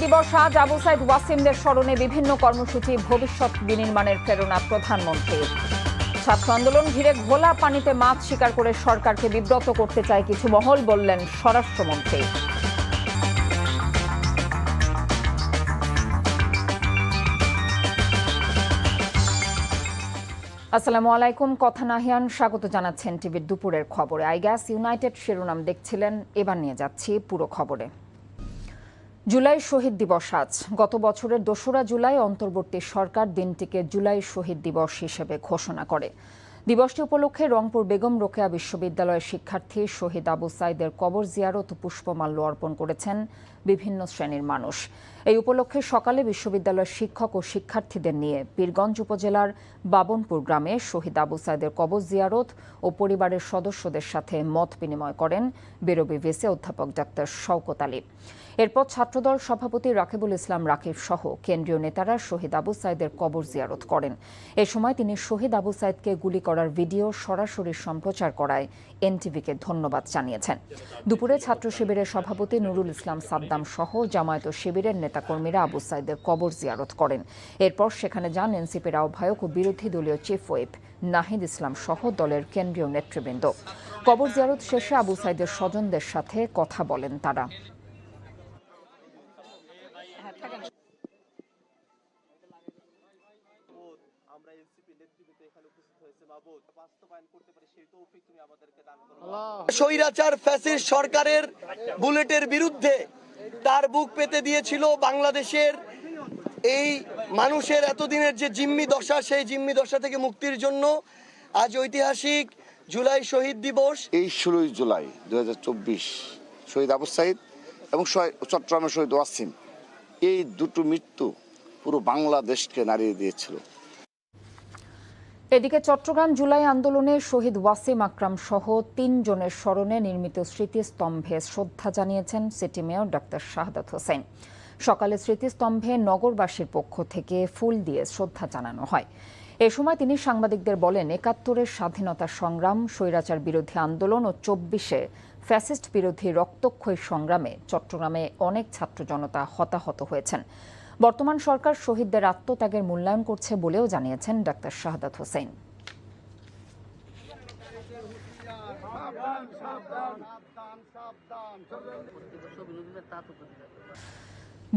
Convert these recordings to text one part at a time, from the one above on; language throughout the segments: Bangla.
দিবস আজ আবু সাইদ ওয়াসিমদের স্মরণে বিভিন্ন কর্মসূচি, ভবিষ্যৎ বিনির্মাণের প্রেরণা প্রধানমন্ত্রীর। ছাত্র আন্দোলন ঘিরে ঘোলা পানিতে মাছ শিকার করে সরকারকে বিব্রত করতে চায় কিছু মহল, বললেন স্বরাষ্ট্রমন্ত্রী। আসসালামু আলাইকুম, কথা নাহিয়ান স্বাগত জানাচ্ছেন টিভির দুপুরের খবরে। আই গ্যাস ইউনাইটেড শিরোনাম দেখছিলেন, এবার নিয়ে যাচ্ছি পুরো খবরে। জুলাই শহীদ দিবস আজ। গত বছরের ২রা জুলাই অন্তর্বর্তী সরকার দিনটিকে জুলাই শহীদ দিবস হিসেবে ঘোষণা করে। দিবসটি উপলক্ষে রংপুর বেগম রোকেয়া বিশ্ববিদ্যালয়ের শিক্ষার্থী শহীদ আবু সাইদের কবর জিয়ারত ও পুষ্পমাল্য অর্পণ করেছেন বিভিন্ন শ্রেণীর মানুষ। এই উপলক্ষে সকালে বিশ্ববিদ্যালয়ের শিক্ষক ও শিক্ষার্থীদের নিয়ে পীরগঞ্জ উপজেলার বাবনপুর গ্রামে শহীদ আবু সাইদের কবর জিয়ারত ও পরিবারের সদস্যদের সাথে মত বিনিময় করেন বেরোবি ভিসি অধ্যাপক ডাক্তার শওকত আলী। এরপর ছাত্রদল সভাপতি রাকিবুল ইসলাম রাকিব সহ কেন্দ্রীয় নেতারা শহীদ আবু সাইদের কবর জিয়ারত করেন। এ সময় তিনি শহীদ আবু সাইদকে গুলি করার ভিডিও সরাসরি সম্প্রচার করায় এনটিভিকে ধন্যবাদ জানিয়েছেন। দুপুরে ছাত্র শিবিরের সভাপতি নুরুল ইসলাম সাদ্দাম সহ জামায়াত শিবিরের নেতাকর্মীরা আবু সাইদের কবর জিয়ারত করেন। এরপর সেখানে যান এনসিপির আহ্বায়ক ও বিরোধী দলীয় চিফ হুইপ নাহিদ ইসলাম সহ দলের কেন্দ্রীয় নেতৃবৃন্দ। কবর জিয়ারত শেষে আবু সাইদের স্বজনদের সাথে কথা বলেন তারা। স্বৈরাচার ফ্যাসিস্ট সরকারের বুলেটের বিরুদ্ধে তার বুক পেতে দিয়েছিল বাংলাদেশের এই মানুষের এতদিনের যে জিম্মি দশা, সেই জিম্মি দশা থেকে মুক্তির জন্য আজ ঐতিহাসিক জুলাই শহীদ দিবস। এই 16 জুলাই 2024 শহীদ আবু সাইদ এবং চট্টগ্রামের শহীদ ওয়াসিম, এই দুটো মৃত্যু পুরো বাংলাদেশকে নাড়িয়ে দিয়েছিল। এদিকে চট্টগ্রাম জুলাই আন্দোলনে শহীদ ওয়াসিম আকরাম সহ ৩ জনের স্মরণে নির্মিত স্মৃতিস্তম্ভে শ্রদ্ধা জানিয়েছেন city mayor doctor Shahadat Hossain. সকালে স্মৃতিস্তম্ভে নগরবাসীর পক্ষ থেকে ফুল দিয়ে শ্রদ্ধা জানানো হয়। এ সময় তিনি সাংবাদিকদের বলেন, ৭১-এর স্বাধীনতা সংগ্রাম, স্বৈরাচার বিরোধী আন্দোলন ও ২৪-এ ফ্যাসিস্ট বিরোধী রক্তক্ষয়ী সংগ্রামে চট্টগ্রামে অনেক ছাত্র জনতা হতাহত হয়েছেন। বর্তমান সরকার শহীদদের আত্মত্যাগের মূল্যায়ন করছে বলেও জানিয়েছেন ডাক্তার শাহাদাত হোসেন।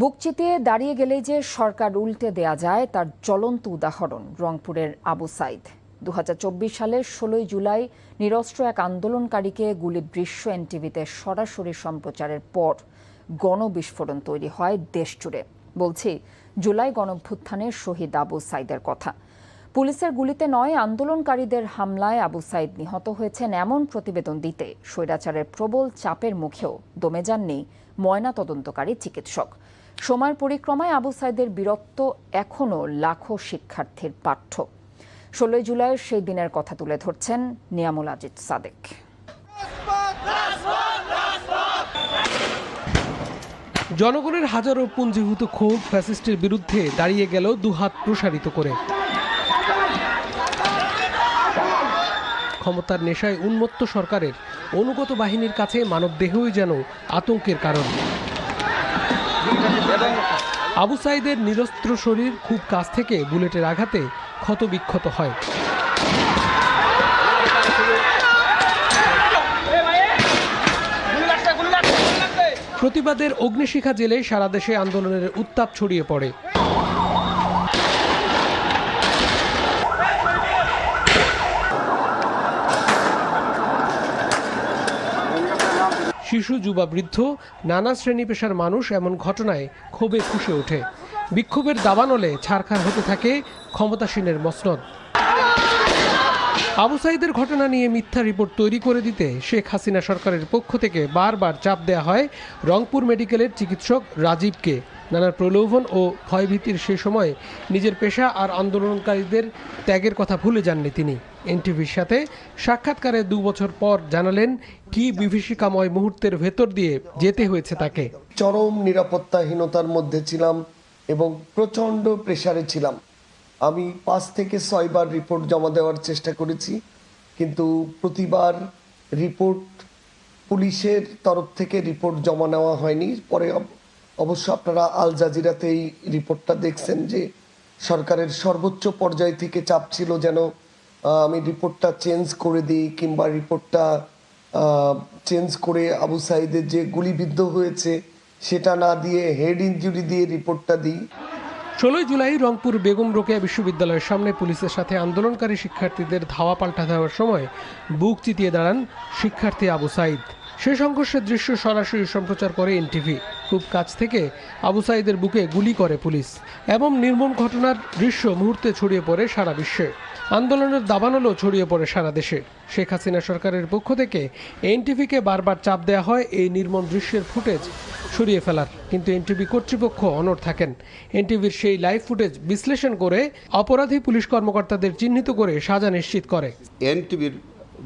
বুক চিতিয়ে দাঁড়িয়ে গেলেই যে সরকার উল্টে দেয়া যায়, তার জ্বলন্ত উদাহরণ রংপুরের আবু সাইদ। ২০২৪ সালের ১৬ জুলাই নিরস্ত্র এক আন্দোলনকারীকে গুলির দৃশ্য এনটিভিতে সরাসরি সম্প্রচারের পর গণবিস্ফোরণ তৈরি হয় দেশ জুড়ে। বলছি জুলাই গণঅভ্যুত্থানের শহীদ আবু সাইদের কথা। পুলিশের গুলিতে নয়, আন্দোলনকারীদের হামলায় আবু সাইদ নিহত হয়েছেন এমন প্রতিবেদন দিতে স্বৈরাচারের প্রবল চাপের মুখেও দমে যাননি ময়নাতদন্তকারী চিকিৎসক। সময়ের পরিক্রমায় আবু সাইদের বীরত্ব এখনও লাখো শিক্ষার্থীর পাঠ্য। ১৬ জুলাইয়ের সেই দিনের কথা তুলে ধরছেন নিয়ামুল আজিজ সাদেক। জনগণের হাজারো পুঞ্জীভূত ক্ষোভ ফ্যাসিস্টের বিরুদ্ধে দাঁড়িয়ে গেল দুহাত প্রসারিত করে। ক্ষমতার নেশায় উন্মত্ত সরকারের অনুগত বাহিনীর কাছে মানবদেহই যেন আতঙ্কের কারণ। আবু সাইদের নিরস্ত্র শরীর খুব কাছ থেকে বুলেটের আঘাতে ক্ষতবিক্ষত হয়। প্রতিবাদের অগ্নিশিখা জেলে সারা দেশে আন্দোলনের উত্তাপ ছড়িয়ে পড়ে। শিশু, যুবা, বৃদ্ধ, নানা শ্রেণী পেশার মানুষ এমন ঘটনায় ক্ষোভে ফুঁসে ওঠে। বিক্ষোভের দাবানলে ছারখার হতে থাকে ক্ষমতাসীনের মসনদ। আবু সাইদের ঘটনা নিয়ে মিথ্যা রিপোর্ট তৈরি করে দিতে শেখ হাসিনা সরকারের পক্ষ থেকে বারবার চাপ দেয়া হয় রংপুর মেডিকেলের চিকিৎসক রাজীবকে। নানা প্রলোভন ও ভয়ভীতির সে সময় নিজের পেশা আর আন্দোলনকারীদের ত্যাগের কথা ভুলে যাননি তিনি। এনটিভির সাথে সাক্ষাৎকারে ২ বছর পর জানালেন কি বিভীষিকাময় মুহূর্তের ভেতর দিয়ে যেতে হয়েছে তাকে। চরম নিরাপত্তাহীনতার মধ্যে ছিলাম এবং প্রচণ্ড প্রেসারে ছিলাম। আমি ৫ থেকে ৬ বার রিপোর্ট জমা দেওয়ার চেষ্টা করেছি, কিন্তু প্রতিবার পুলিশের তরফ থেকে রিপোর্ট জমা নেওয়া হয়নি। পরে অবশ্য আপনারা আল জাজিরাতেই রিপোর্টটা দেখছেন যে সরকারের সর্বোচ্চ পর্যায় থেকে চাপ ছিল যেন আমি রিপোর্টটা চেঞ্জ করে দিই কিংবা রিপোর্টটা চেঞ্জ করে আবু সাইদের যে গুলিবিদ্ধ হয়েছে সেটা না দিয়ে হেড ইনজুরি দিয়ে রিপোর্টটা দিই। 16 জুলাই রংপুর বেগম রোকেয়া বিশ্ববিদ্যালয়ের সামনে পুলিশের সাথে আন্দোলনকারী শিক্ষার্থীদের ধাওয়া পাল্টা দেওয়ার সময় বুক চিতিয়ে দাঁড়ান শিক্ষার্থী আবু সাইদ। সেই সংঘর্ষের দৃশ্য সরাসরি সম্প্রচার করে এনটিভি। খুব কাছ থেকে আবু সাইদের বুকে গুলি করে পুলিশ। এমন নির্মম ঘটনার দৃশ্য মুহূর্তে ছড়িয়ে পড়ে সারা বিশ্বে। আন্দোলনের দাবানলও ছড়িয়ে পড়ে সারা দেশে। শেখ হাসিনা সরকারের পক্ষ থেকে এনটিভিকে বারবার চাপ দেওয়া হয় এই নির্মম দৃশ্যের ফুটেজ সরিয়ে ফেলার, কিন্তু এনটিভি কর্তৃপক্ষ অনড় থাকেন। এনটিভির সেই লাইভ ফুটেজ বিশ্লেষণ করে অপরাধী পুলিশ কর্মকর্তাদের চিহ্নিত করে সাজা নিশ্চিত করে। এনটিভির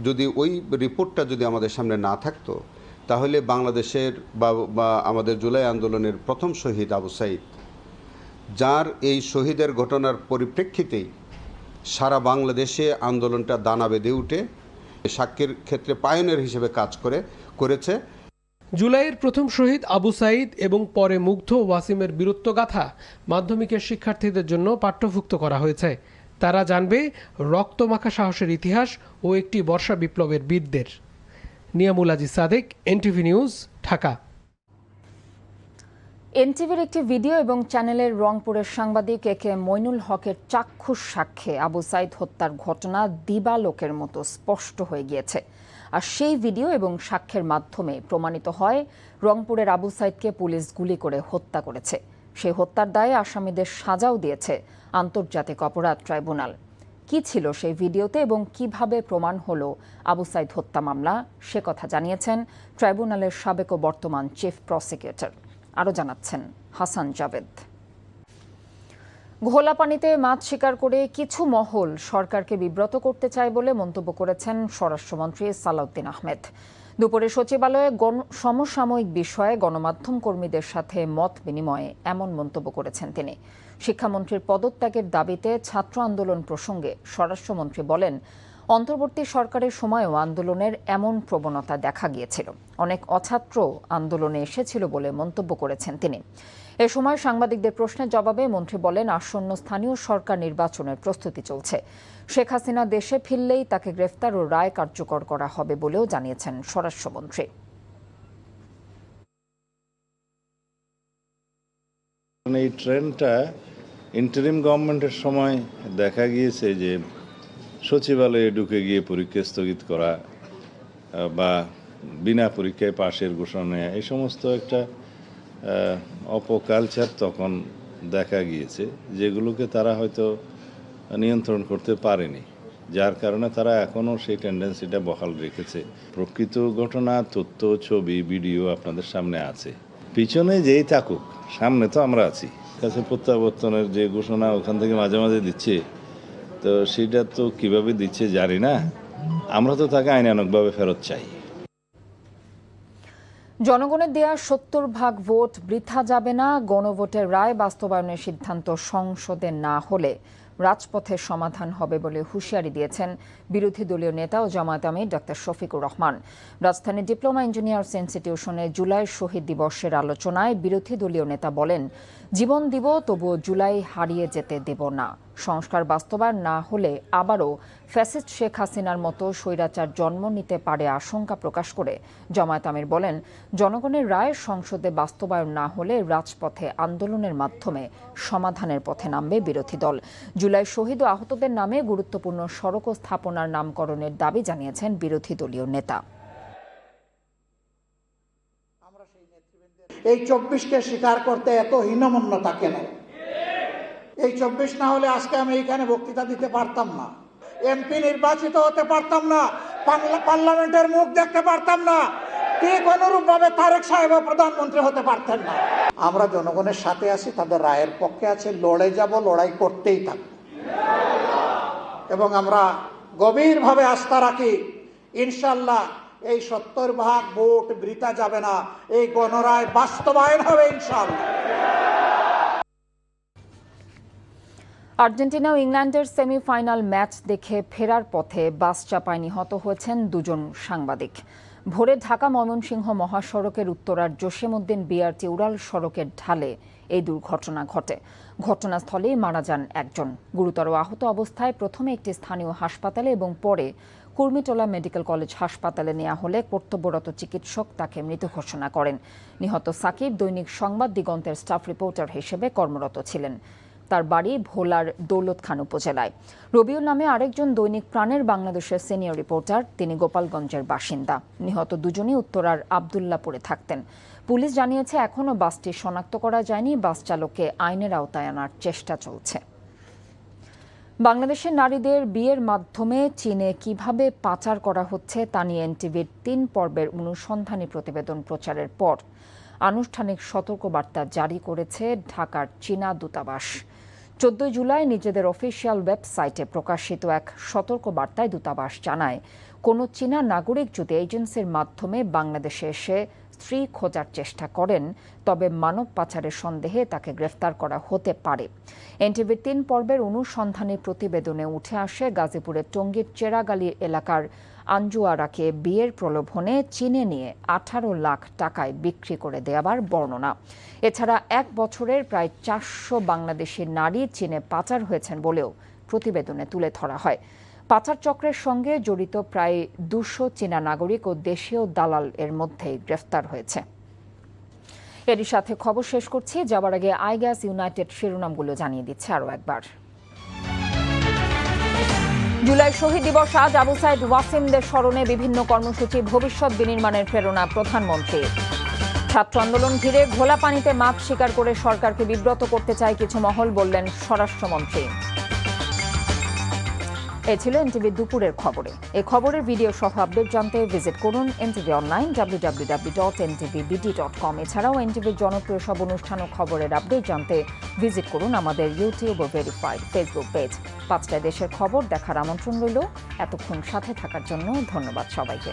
যদি ওই রিপোর্টটা যদি আমাদের সামনে না থাকতো, তাহলে বাংলাদেশের বা আমাদের জুলাই আন্দোলনের প্রথম শহীদ আবু সাইদ, যার এই শহীদের ঘটনার পরিপ্রেক্ষিতেই সারা বাংলাদেশে আন্দোলনটা দানা বেঁধে উঠে সাক্ষীর ক্ষেত্রে পায়োনিয়ার হিসেবে কাজ করেছে। জুলাইয়ের প্রথম শহীদ আবু সাইদ এবং পরে মুগ্ধ ওয়াসিমের বীরত্বগাথা মাধ্যমিকের শিক্ষার্থীদের জন্য পাঠ্যভুক্ত করা হয়েছে। তারা জানবে রক্তমাখা সাহসের ইতিহাস ও একটি বর্ষা বিপ্লবের বীরদের। Niamul Aziz Sadek, NTV news, Dhaka. এনটিভির একটি ভিডিও এবং চ্যানেলের রংপুরের সাংবাদিক একে মইনুল হকের চাক্ষুষ সাক্ষ্যে আবু সাইদ হত্যার ঘটনা দিবালোকের মতো স্পষ্ট হয়ে গিয়েছে। আর সেই ভিডিও এবং সাক্ষ্যের মাধ্যমে প্রমাণিত হয় রংপুরের আবু সাইদকে পুলিশ গুলি করে হত্যা করেছে। সেই হত্যার দায়ে আসামিদের সাজাও দিয়েছে আন্তর্জাতিক অপরাধ ট্রাইব্যুনাল। কি ছিল সেই ভিডিওতে এবং কিভাবে প্রমাণ হলো আবু সাইদ হত্যা মামলা, সে কথা জানিয়েছেন ট্রাইব্যুনালের সাবেক ও বর্তমান চিফ প্রসিকিউটর। আরও জানাচ্ছেন হাসান জাভেদ। ঘোলা পানিতে মাছ শিকার করে কিছু মহল সরকারকে বিব্রত করতে চায় বলে মন্তব্য করেছেন স্বরাষ্ট্রমন্ত্রী সালাউদ্দিন আহমেদ। দুপুরে সচিবালয়ে সমসাময়িক বিষয়ে গণমাধ্যম কর্মীদের সাথে মত বিনিময়ে এমন মন্তব্য করেছেন তিনি। শিক্ষামন্ত্রীর পদত্যাগের দাবিতে ছাত্র আন্দোলন প্রসঙ্গে স্বরাষ্ট্রমন্ত্রী বলেন, অন্তর্বর্তী সরকারের সময়ও আন্দোলনের এমন প্রবণতা দেখা গিয়েছিল। অনেক অছাত্র আন্দোলনে এসেছিল বলে মন্তব্য করেছেন তিনি। এ সময় সাংবাদিকদের প্রশ্নের জবাবে মন্ত্রী বলেন, আসন্ন স্থানীয় সরকার নির্বাচনের প্রস্তুতি চলছে। শেখ হাসিনা দেশে ফিরলেই তাকে গ্রেফতার ও রায় কার্যকর করা হবে বলেও জানিয়েছেন স্বরাষ্ট্রমন্ত্রী। এই ট্রেন্ডটা ইন্টারিম গভর্নমেন্টের সময় দেখা গিয়েছে যে সচিবালয়ে ঢুকে গিয়ে পরীক্ষা স্থগিত করা বা বিনা পরীক্ষায় পাশের ঘোষণা নেওয়া, এই সমস্ত একটা অপকালচার তখন দেখা গিয়েছে, যেগুলোকে তারা হয়তো নিয়ন্ত্রণ করতে পারেনি, যার কারণে তারা এখনও সেই টেন্ডেন্সিটা বহাল রেখেছে। প্রকৃত ঘটনা, তথ্য, ছবি, ভিডিও আপনাদের সামনে আছে। পিছনে যেই থাকুক, সামনে তো আমরা আছি। কাছে প্রত্যাবর্তনের যে ঘোষণা ওখান থেকে মাঝে মাঝে দিচ্ছে, তো সেটা তো কিভাবে দিচ্ছে জানি না। আমরা তো তাকে আইনানুগভাবে ফেরত চাই। জনগণের দেয়া 70% ভোট বৃথা যাবে না। গণভোটের রায় বাস্তবায়নের সিদ্ধান্ত সংসদে না হলে রাজপথের সমাধান হবে বলে হুঁশিয়ারি দিয়েছেন বিরোধী দলীয় নেতা ও জামায়াত আমির ডক্টর শফিকুর রহমান। রাজধানীর ডিপ্লোমা ইঞ্জিনিয়ার্স ইনস্টিটিউশনে জুলাই শহীদ দিবসের আলোচনায় বিরোধী দলীয় নেতা বলেন, জীবন দিব তবুও জুলাই হারিয়ে যেতে দেব না। সংস্কার বাস্তবায়ন না হলে আবারও ফ্যাসিস্ট শেখ হাসিনার মতো স্বৈরাচার জন্ম নিতে পারে আশঙ্কা প্রকাশ করে জামায়াত আমির বলেন, জনগণের রায় সংসদে বাস্তবায়ন না হলে রাজপথে আন্দোলনের মাধ্যমে সমাধানের পথে নামবে বিরোধী দল। জুলাই শহীদ ও আহতদের নামে গুরুত্বপূর্ণ সড়ক স্থাপনার নামকরণের দাবি জানিয়েছেন বিরোধী দলীয় নেতা। এই 24কে স্বীকার করতে এত হীনমন্যতা কেন? এই 24 না হলে আজকে আমি এখানে বক্তৃতা দিতে পারতাম না, এমপি নির্বাচিত হতে পারতাম না, পার্লামেন্টের মুখ দেখতে পারতাম না, ঠিক অনুরূপ ভাবে তারেক সাহেব প্রধানমন্ত্রী হতে পারতেন না। আমরা জনগণের সাথে আছি, তাদের রায়ের পক্ষে আছে, লড়ে যাব, লড়াই করতেই থাকব এবং আমরা গভীরভাবে আস্থা রাখি ইনশাআল্লাহ এই 70% ভোট বৃথা যাবে না, এই গণরায় বাস্তবায়ন হবে ইনশাআল্লাহ। আর্জেন্টিনা ও ইংল্যান্ডের সেমিফাইনাল ম্যাচ দেখে ফেরার পথে বাস চাপায় নিহত হয়েছেন দুজন সাংবাদিক। ভোরে ঢাকা ময়মনসিংহ মহাসড়কের উত্তরার জসিমউদ্দিন বিআরটি উড়াল সড়কের ঢালে এই দুর্ঘটনা ঘটে। ঘটনাস্থলেই মারা যান একজন। গুরুতর আহত অবস্থায় প্রথমে একটি স্থানীয় হাসপাতালে এবং পরে কুর্মিটোলা মেডিকেল কলেজ হাসপাতালে নেওয়া হলে কর্তব্যরত চিকিৎসক তাকে মৃত ঘোষণা করেন। নিহত সাকিব দৈনিক সংবাদ দিগন্তের স্টাফ রিপোর্টার হিসেবে কর্মরত ছিলেন। তার বাড়ি ভোলার দৌলত খান উপজেলায়। রবিউল নামে আরেকজন দৈনিক প্রাণের বাংলাদেশের সিনিয়র রিপোর্টার, তিনি গোপালগঞ্জের বাসিন্দা। নিহত দুজনই উত্তরার আবদুল্লাপুরে থাকতেন। পুলিশ জানিয়েছে এখনও বাসটি শনাক্ত করা যায়নি। বাস চালককে আইনের আওতায় আনার চেষ্টা চলছে। বাংলাদেশের নারীদের বিয়ের মাধ্যমে চীনে কিভাবে পাচার করা হচ্ছে তা নিয়ে এনটিভির ৩ পর্বের অনুসন্ধানী প্রতিবেদন প্রচারের পর আনুষ্ঠানিক সতর্কবার্তা জারি করেছে ঢাকার চীনা দূতাবাস। 14 জুলাই নিজেদের অফিসিয়াল ওয়েবসাইটে প্রকাশিত এক সতর্কবার্তায় দূতাবাস জানায়, কোনো চীনা নাগরিক যদি এজেন্সির মাধ্যমে বাংলাদেশে এসে স্ত্রী খোঁজার চেষ্টা করেন তবে মানব পাচারের সন্দেহে তাকে গ্রেফতার করা হতে পারে। এনটিভির ৩ পর্বের অনুসন্ধানী প্রতিবেদনে উঠে আসে গাজীপুরের টঙ্গীর চেরাগালী এলাকার আঞ্জুয়ারাকে বিয়ের প্রলোভনে চীনে নিয়ে 18 লাখ টাকায় বিক্রি করে দেওয়ার বর্ণনা। এছাড়া 1 বছরের প্রায় 400 বাংলাদেশি নারী চীনে পাচার হয়েছেন বলেও প্রতিবেদনে তুলে ধরা হয়। পাচার চক্রের সঙ্গে জড়িত প্রায় 200 চীনা নাগরিক ও দেশীয় দালাল এর মধ্যেই গ্রেফতার হয়েছে। এরই সাথে খবর শেষ করছি। যাবার আগে আইগ্যাস ইউনাইটেড শিরোনামগুলো জানিয়ে দিচ্ছে আরও একবার। জুলাই শহীদ দিবস আজ আবু সাইদ ওয়াসিমদের স্মরণে বিভিন্ন কর্মসূচি, ভবিষ্যৎ বিনির্মাণের প্রেরণা প্রধানমন্ত্রীর। ছাত্র আন্দোলন ঘিরে ঘোলা পানিতে মাছ শিকার করে সরকারকে বিব্রত করতে চায় কিছু মহল, বললেন স্বরাষ্ট্রমন্ত্রী। এ ছিল এনটিভি দুপুরের খবরে। এই খবরের ভিডিও সহ আপডেট জানতে ভিজিট করুন এনটিভি অনলাইন www.ntvbd.com। এছাড়াও এনটিভির জনপ্রিয় সব অনুষ্ঠান ও খবরের আপডেট জানতে ভিজিট করুন আমাদের ইউটিউব ও ভেরিফাইড ফেসবুক পেজ। 5টায় দেশের খবর দেখার আমন্ত্রণ রইল। এতক্ষণ সাথে থাকার জন্য ধন্যবাদ সবাইকে।